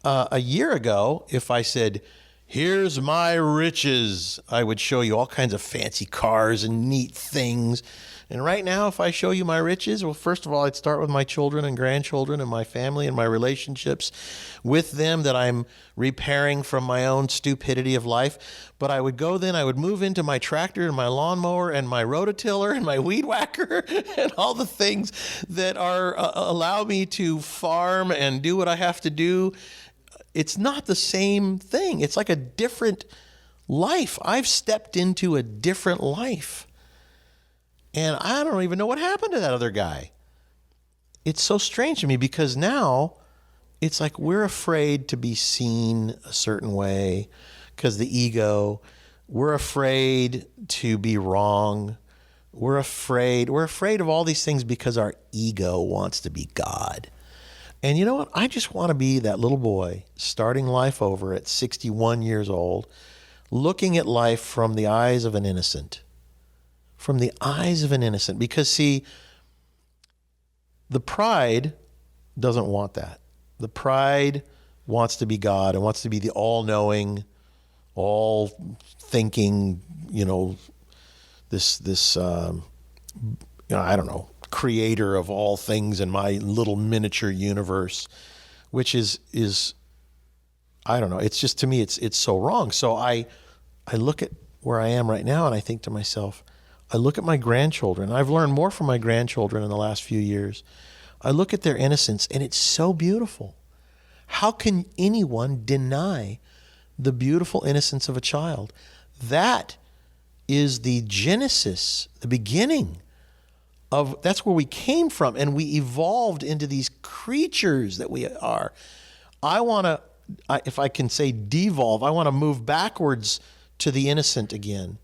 S1: A year ago, if I said, here's my riches, I would show you all kinds of fancy cars and neat things. And right now, if I show you my riches, well, first of all, I'd start with my children and grandchildren and my family and my relationships with them that I'm repairing from my own stupidity of life. But I would go then, I would move into my tractor and my lawnmower and my rototiller and my weed whacker and all the things that are allow me to farm and do what I have to do. It's not the same thing. It's like a different life. I've stepped into a different life. And I don't even know what happened to that other guy. It's so strange to me, because now it's like we're afraid to be seen a certain way because the ego. We're afraid to be wrong. We're afraid of all these things because our ego wants to be God. And you know what? I just want to be that little boy starting life over at 61 years old, looking at life from the eyes of an innocent. From the eyes of an innocent. Because see, the pride doesn't want that. The pride wants to be God and wants to be the all-knowing, all-thinking, this I don't know, creator of all things in my little miniature universe, which is I don't know. It's just, to me, it's so wrong. So I look at where I am right now and I think to myself, I look at my grandchildren. I've learned more from my grandchildren in the last few years. I look at their innocence and it's so beautiful. How can anyone deny the beautiful innocence of a child? That is the genesis, the beginning of, that's where we came from, and we evolved into these creatures that we are. I want to, if I can say devolve, I want to move backwards to the innocent again.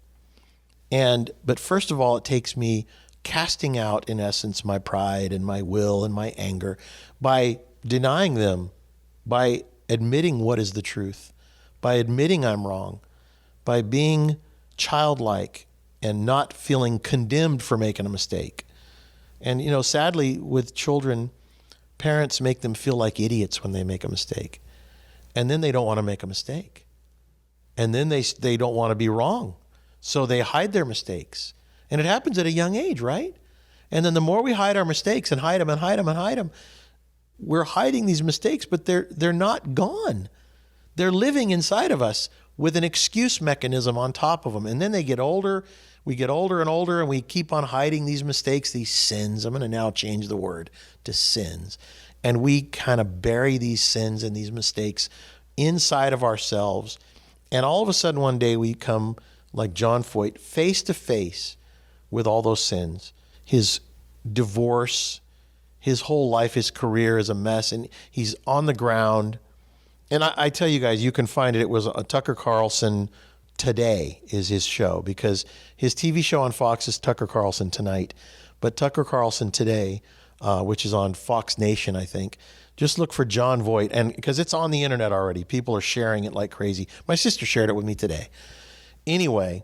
S1: But first of all, it takes me casting out, in essence, my pride and my will and my anger by denying them, by admitting what is the truth, by admitting I'm wrong, by being childlike and not feeling condemned for making a mistake. And, sadly, with children, parents make them feel like idiots when they make a mistake. And then they don't want to make a mistake. And then they don't want to be wrong. So they hide their mistakes. And it happens at a young age, right? And then the more we hide our mistakes and hide them and hide them and hide them, we're hiding these mistakes, but they're not gone. They're living inside of us with an excuse mechanism on top of them. And then they get older. We get older and older, and we keep on hiding these mistakes, these sins. I'm going to now change the word to sins. And we kind of bury these sins and these mistakes inside of ourselves. And all of a sudden one day we come, like John Foyt, face to face with all those sins. His divorce, his whole life, his career is a mess, and he's on the ground And I tell you guys, you can find it. It was Tucker Carlson Today is his show, because his TV show on Fox is Tucker Carlson Tonight. But Tucker Carlson Today, which is on Fox Nation, I think, just look for Jon Voight. And because it's on the internet already, people are sharing it like crazy. My sister shared it with me today. Anyway,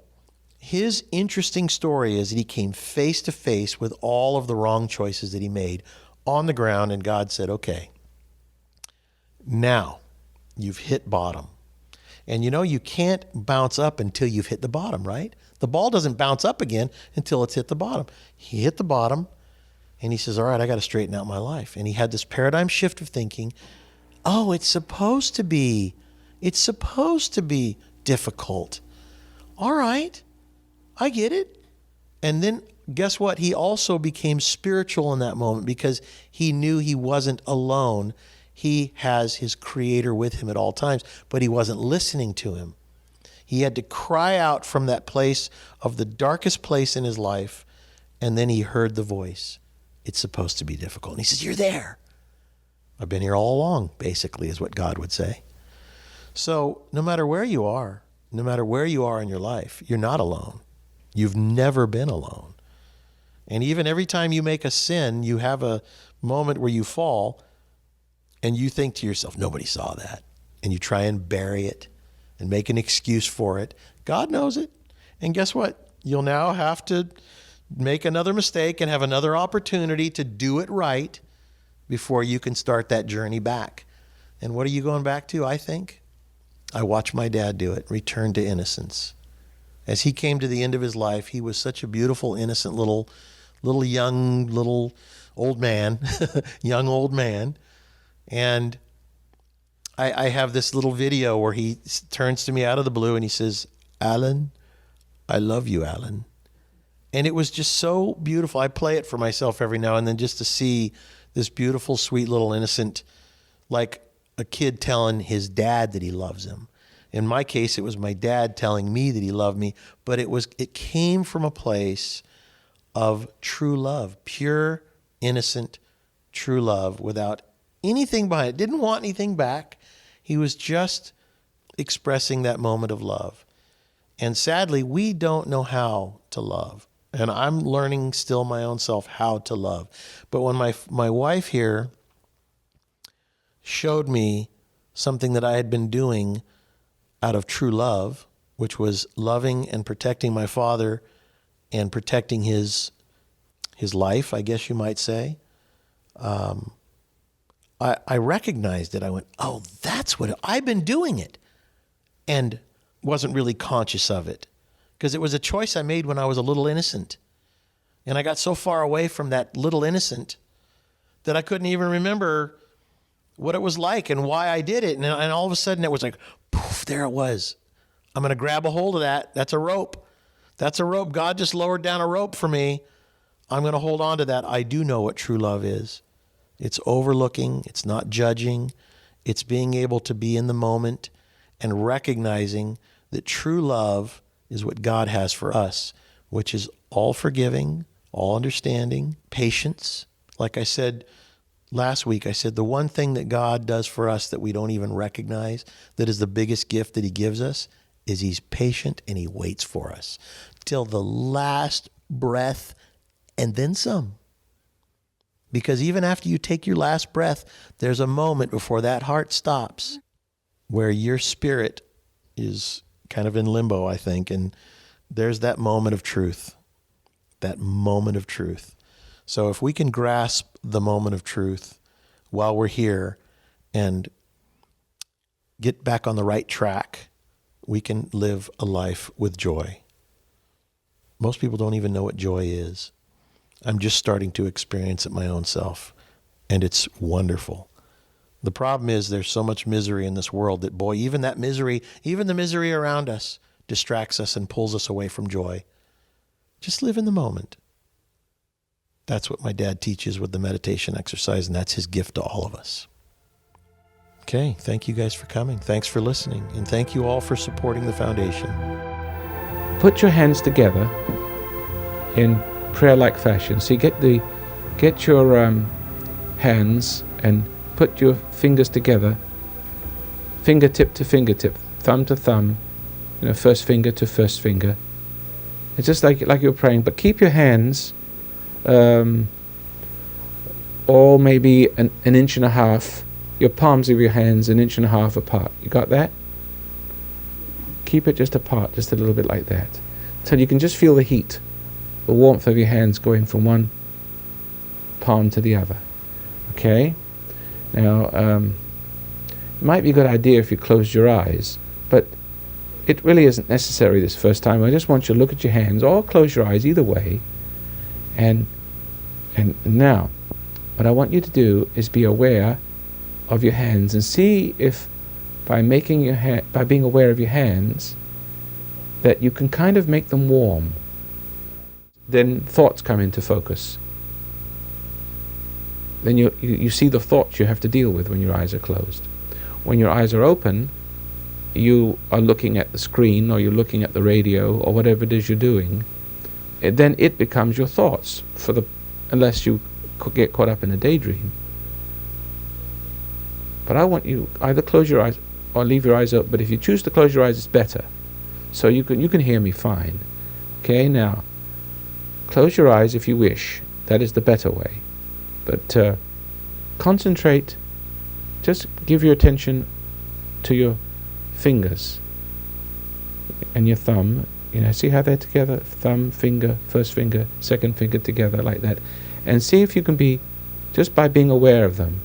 S1: his interesting story is that he came face to face with all of the wrong choices that he made on the ground, and God said, okay, now you've hit bottom. And you know, you can't bounce up until you've hit the bottom, right? The ball doesn't bounce up again until it's hit the bottom. He hit the bottom, and he says, all right, I got to straighten out my life. And he had this paradigm shift of thinking, oh, it's supposed to be difficult. All right, I get it. And then guess what? He also became spiritual in that moment, because he knew he wasn't alone. He has his Creator with him at all times, but he wasn't listening to him. He had to cry out from that place of the darkest place in his life, and then he heard the voice. It's supposed to be difficult. And he says, you're there. I've been here all along, basically, is what God would say. So no matter where you are in your life, you're not alone. You've never been alone. And even every time you make a sin, you have a moment where you fall, and you think to yourself, nobody saw that. And you try and bury it and make an excuse for it. God knows it. And guess what? You'll now have to make another mistake and have another opportunity to do it right before you can start that journey back. And what are you going back to, I think? I watched my dad do it, return to innocence. As he came to the end of his life, he was such a beautiful, innocent little old man, young old man. And I have this little video where he turns to me out of the blue and he says, Alan, I love you, Alan. And it was just so beautiful. I play it for myself every now and then just to see this beautiful, sweet little innocent, like a kid telling his dad that he loves him. In my case, it was my dad telling me that he loved me, but it came from a place of true love, pure, innocent, true love without anything behind it. Didn't want anything back. He was just expressing that moment of love. And sadly, we don't know how to love. And I'm learning still my own self how to love. But when my wife here showed me something that I had been doing out of true love, which was loving and protecting my father and protecting his life, I guess you might say, I recognized it. I went, oh, that's what I've been doing it, and wasn't really conscious of it because it was a choice I made when I was a little innocent. And I got so far away from that little innocent that I couldn't even remember what it was like and why I did it. And all of a sudden it was like, poof, there it was. I'm going to grab a hold of that. That's a rope. That's a rope. God just lowered down a rope for me. I'm going to hold on to that. I do know what true love is. It's overlooking. It's not judging. It's being able to be in the moment and recognizing that true love is what God has for us, which is all forgiving, all understanding, patience. Like I said last week, I said the one thing that God does for us that we don't even recognize, that is the biggest gift that he gives us, is he's patient and he waits for us till the last breath and then some. Because even after you take your last breath, there's a moment before that heart stops where your spirit is kind of in limbo, I think. And there's that moment of truth, that moment of truth. So if we can grasp the moment of truth while we're here and get back on the right track, we can live a life with joy. Most people don't even know what joy is. I'm just starting to experience it my own self, and it's wonderful. The problem is there's so much misery in this world that, boy, even that misery, even the misery around us distracts us and pulls us away from joy. Just live in the moment. That's what my dad teaches with the meditation exercise, and that's his gift to all of us. Okay, thank you guys for coming. Thanks for listening, and thank you all for supporting the foundation.
S8: Put your hands together in prayer-like fashion. So you get your hands and put your fingers together fingertip to fingertip, thumb to thumb, first finger to first finger. It's just like you're praying, but keep your hands all maybe an inch and a half, your palms of your hands an inch and a half apart. You got that? Keep it just apart, just a little bit like that, till you can just feel the heat, the warmth of your hands going from one palm to the other. Okay? Now, it might be a good idea if you closed your eyes, but it really isn't necessary this first time. I just want you to look at your hands, or close your eyes, either way. And now, what I want you to do is be aware of your hands and see if by being aware of your hands that you can kind of make them warm. Then thoughts come into focus. Then you see the thoughts you have to deal with when your eyes are closed. When your eyes are open, you are looking at the screen, or you're looking at the radio, or whatever it is you're doing. Then it becomes your thoughts, unless you get caught up in a daydream. But I want you either close your eyes or leave your eyes open. But if you choose to close your eyes, it's better, so you can hear me fine. Okay, now close your eyes if you wish. That is the better way. But concentrate. Just give your attention to your fingers and your thumb. See how they're together? Thumb, finger, first finger, second finger together like that. And see if you can be, just by being aware of them.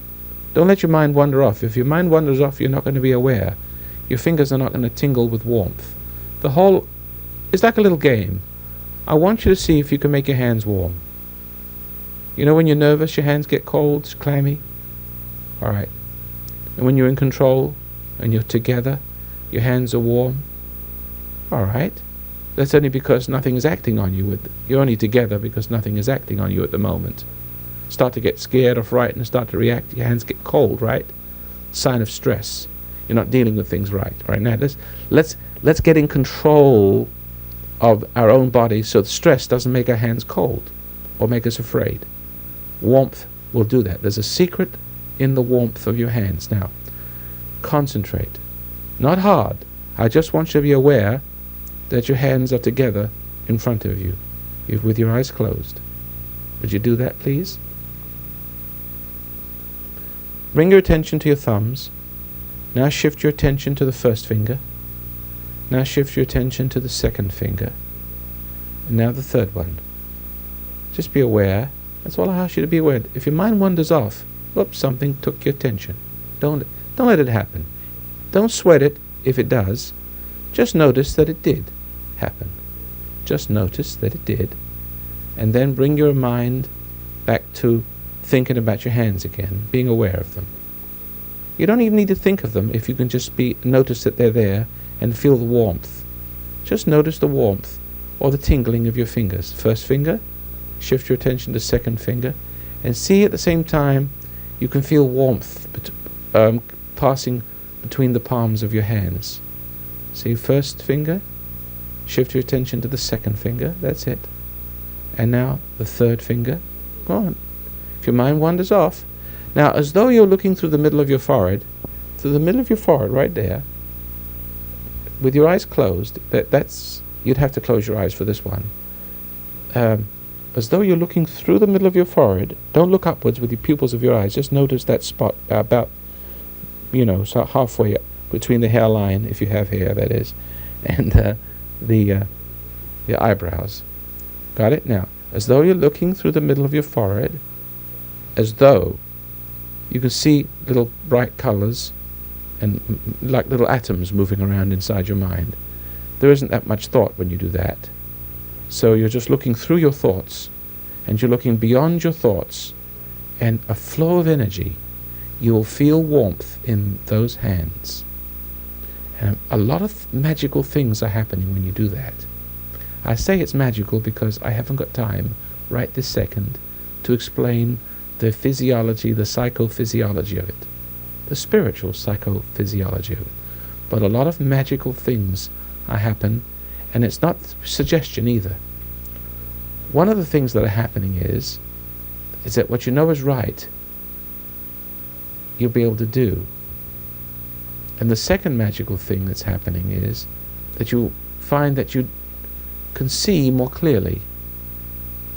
S8: Don't let your mind wander off. If your mind wanders off, you're not going to be aware. Your fingers are not going to tingle with warmth. It's like a little game. I want you to see if you can make your hands warm. When you're nervous, your hands get cold, clammy. All right. And when you're in control and you're together, your hands are warm. All right. That's only because nothing is acting on you. You're only together because nothing is acting on you at the moment. Start to get scared or frightened, start to react, your hands get cold, right? Sign of stress. You're not dealing with things right. Right now, let's get in control of our own bodies so the stress doesn't make our hands cold or make us afraid. Warmth will do that. There's a secret in the warmth of your hands. Now, concentrate. Not hard. I just want you to be aware that your hands are together in front of you, with your eyes closed. Would you do that, please? Bring your attention to your thumbs. Now shift your attention to the first finger. Now shift your attention to the second finger. And now the third one. Just be aware. That's all I ask you to be aware. If your mind wanders off, whoops, something took your attention. Don't let it happen. Don't sweat it if it does. Just notice that it did happen. Just notice that it did. And then bring your mind back to thinking about your hands again, being aware of them. You don't even need to think of them if you can just notice that they're there and feel the warmth. Just notice the warmth or the tingling of your fingers. First finger, shift your attention to second finger, and see at the same time you can feel warmth passing between the palms of your hands. See, first finger, shift your attention to the second finger, that's it. And now the third finger. Go on. If your mind wanders off, now as though you're looking through the middle of your forehead, right there, with your eyes closed, that's you'd have to close your eyes for this one. As though you're looking through the middle of your forehead, don't look upwards with your pupils of your eyes, just notice that spot about, so halfway up between the hairline, if you have hair, that is, and the eyebrows. Got it? Now, as though you're looking through the middle of your forehead, as though you can see little bright colors and like little atoms moving around inside your mind. There isn't that much thought when you do that. So you're just looking through your thoughts, and you're looking beyond your thoughts, and a flow of energy. You will feel warmth in those hands. And a lot of magical things are happening when you do that. I say it's magical because I haven't got time right this second to explain the physiology, the psychophysiology of it, the spiritual psychophysiology of it. But a lot of magical things are happening, and it's not suggestion either. One of the things that are happening is that what you know is right, you'll be able to do. And the second magical thing that's happening is that you find that you can see more clearly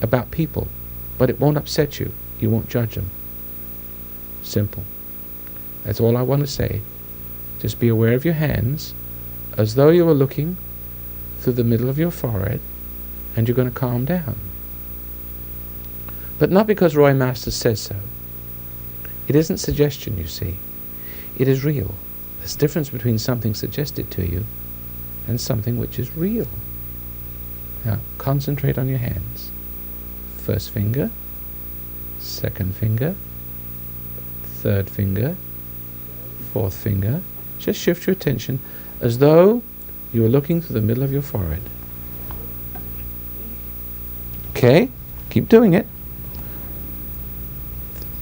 S8: about people, but it won't upset you. You won't judge them. Simple. That's all I want to say. Just be aware of your hands as though you were looking through the middle of your forehead, and you're going to calm down. But not because Roy Masters says so. It isn't suggestion, you see. It is real. There's a difference between something suggested to you and something which is real. Now, concentrate on your hands. First finger, second finger, third finger, fourth finger. Just shift your attention as though you were looking through the middle of your forehead. Okay, keep doing it.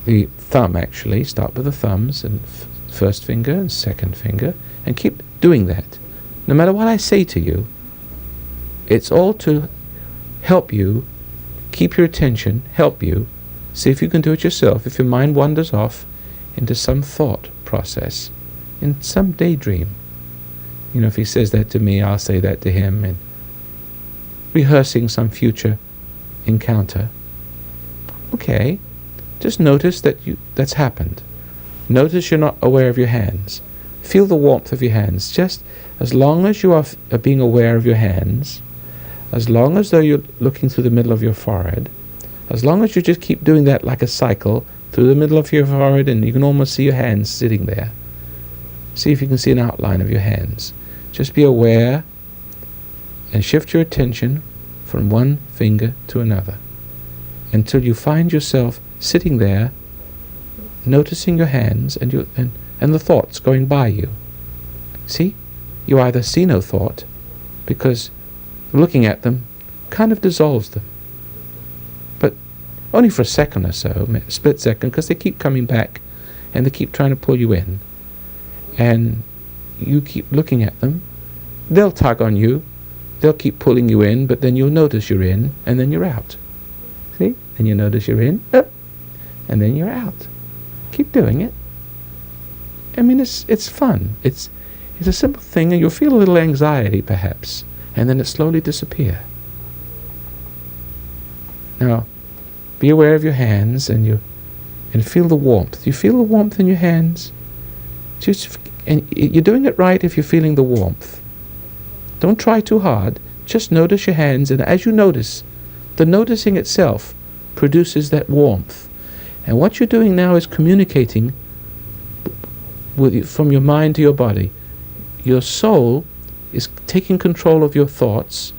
S8: The thumb, actually, start with the thumbs and first finger and second finger, and keep doing that. No matter what I say to you, it's all to help you keep your attention, help you. See if you can do it yourself. If your mind wanders off into some thought process, in some daydream. You know, if he says that to me, I'll say that to him, and rehearsing some future encounter. Okay, just notice that that's happened. Notice you're not aware of your hands. Feel the warmth of your hands. Just as long as you are being aware of your hands, as long as though you're looking through the middle of your forehead, as long as you just keep doing that like a cycle through the middle of your forehead, and you can almost see your hands sitting there. See if you can see an outline of your hands. Just be aware and shift your attention from one finger to another until you find yourself sitting there noticing your hands and the thoughts going by you. See? You either see no thought because looking at them kind of dissolves them. But only for a second or so, a split second, because they keep coming back and they keep trying to pull you in. And you keep looking at them. They'll tug on you. They'll keep pulling you in, but then you'll notice you're in, and then you're out. See? And you notice you're in, and then you're out. Keep doing it. I mean, it's fun. It's a simple thing, and you'll feel a little anxiety, perhaps, and then it slowly disappear. Now, be aware of your hands, and feel the warmth. You feel the warmth in your hands? And you're doing it right if you're feeling the warmth. Don't try too hard. Just notice your hands, and as you notice, the noticing itself produces that warmth. And what you're doing now is communicating from your mind to your body. Your soul is taking control of your thoughts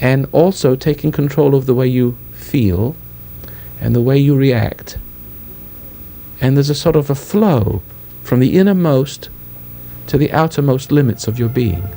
S8: and also taking control of the way you feel and the way you react. And there's a sort of a flow from the innermost to the outermost limits of your being.